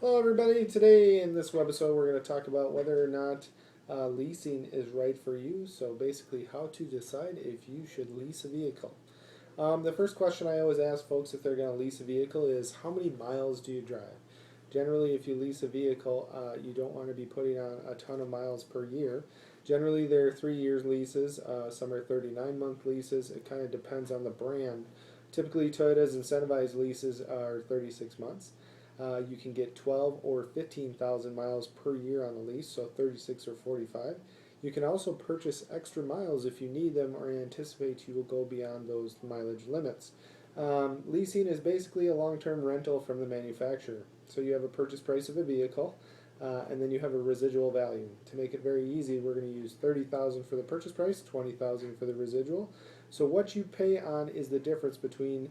Hello everybody, today in this webisode we're going to talk about whether or not leasing is right for you. So basically how to decide if you should lease a vehicle. The first question I always ask folks if they're going to lease a vehicle is how many miles do you drive? Generally if you lease a vehicle you don't want to be putting on a ton of miles per year. Generally they're 3 years leases, some are 39-month leases. It kind of depends on the brand. Typically Toyota's incentivized leases are 36 months. You can get 12 or 15,000 miles per year on the lease, so 36 or 45. You can also purchase extra miles if you need them or anticipate you will go beyond those mileage limits. Leasing is basically a long-term rental from the manufacturer. So you have a purchase price of a vehicle, and then you have a residual value. To make it very easy, we're going to use 30,000 for the purchase price, 20,000 for the residual. So what you pay on is the difference between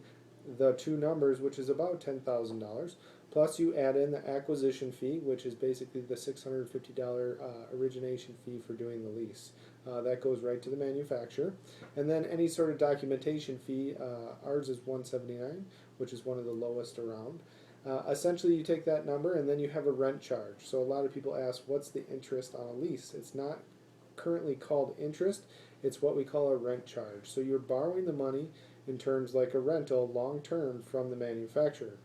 the two numbers, which is about $10,000, plus you add in the acquisition fee, which is basically the $650 origination fee for doing the lease. That goes right to the manufacturer. And then any sort of documentation fee, ours is $179, which is one of the lowest around. Essentially you take that number and then you have a rent charge. So a lot of people ask, what's the interest on a lease? It's not currently called interest, it's what we call a rent charge. So you're borrowing the money in terms like a rental long term from the manufacturer.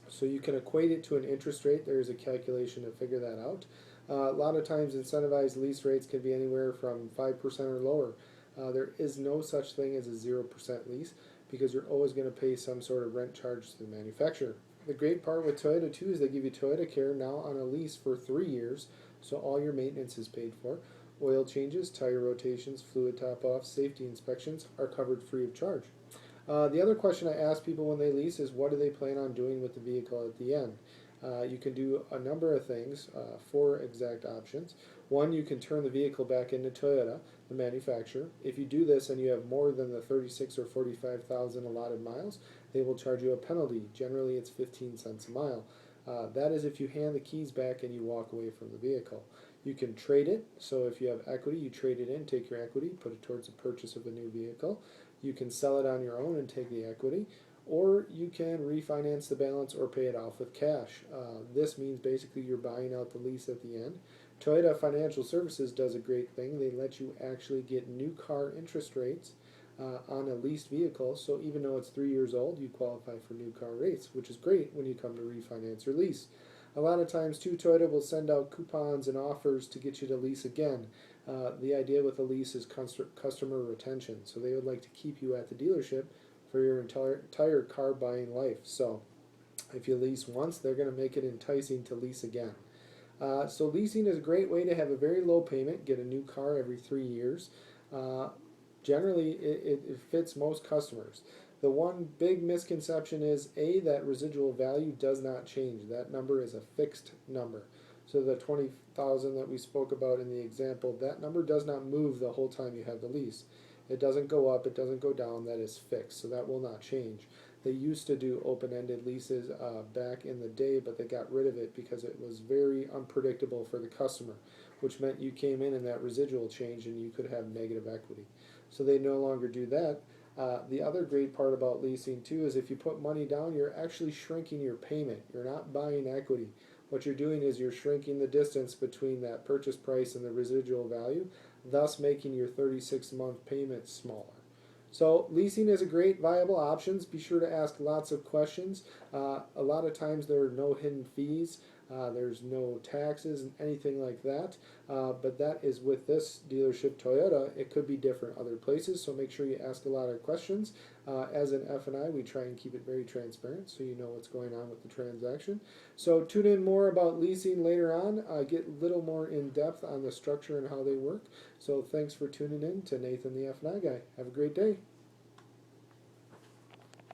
So you can equate it to an interest rate. There's a calculation to figure that out. A lot of times incentivized lease rates can be anywhere from 5% or lower. There is no such thing as a 0% lease because you're always going to pay some sort of rent charge to the manufacturer. The great part with Toyota too is they give you Toyota Care now on a lease for 3 years, so all your maintenance is paid for. Oil changes, tire rotations, fluid top-offs, safety inspections are covered free of charge. The other question I ask people when they lease is what do they plan on doing with the vehicle at the end? You can do a number of things, 4 exact options. One, you can turn the vehicle back into Toyota, the manufacturer. If you do this and you have more than the 36 or 45,000 allotted miles, they will charge you a penalty. Generally it's 15 cents a mile. That is if you hand the keys back and you walk away from the vehicle. You can trade it, so if you have equity, you trade it in, take your equity, put it towards the purchase of a new vehicle. You can sell it on your own and take the equity, or you can refinance the balance or pay it off with cash. This means basically you're buying out the lease at the end. Toyota Financial Services does a great thing. They let you actually get new car interest rates on a leased vehicle, so even though it's 3 years old, you qualify for new car rates, which is great when you come to refinance your lease. A lot of times too, Toyota will send out coupons and offers to get you to lease again. The idea with a lease is customer retention, so they would like to keep you at the dealership for your entire car buying life. So if you lease once, they're going to make it enticing to lease again. So leasing is a great way to have a very low payment, get a new car every 3 years. Generally, it fits most customers. The one big misconception is, A, that residual value does not change. That number is a fixed number. So the 20,000 that we spoke about in the example, that number does not move the whole time you have the lease. It doesn't go up, it doesn't go down, that is fixed, so that will not change. They used to do open-ended leases back in the day, but they got rid of it because it was very unpredictable for the customer, which meant you came in and that residual changed and you could have negative equity. So they no longer do that. The other great part about leasing too is if you put money down, you're actually shrinking your payment. You're not buying equity. What you're doing is you're shrinking the distance between that purchase price and the residual value, thus making your 36-month payment smaller. So leasing is a great viable option. Be sure to ask lots of questions. A lot of times there are no hidden fees. There's no taxes and anything like that. But that is with this dealership Toyota. It could be different other places, so make sure you ask a lot of questions. As an F&I, we try and keep it very transparent so you know what's going on with the transaction. So tune in more about leasing later on. Get a little more in depth on the structure and how they work. So thanks for tuning in to Nathan the F&I Guy. Have a great day.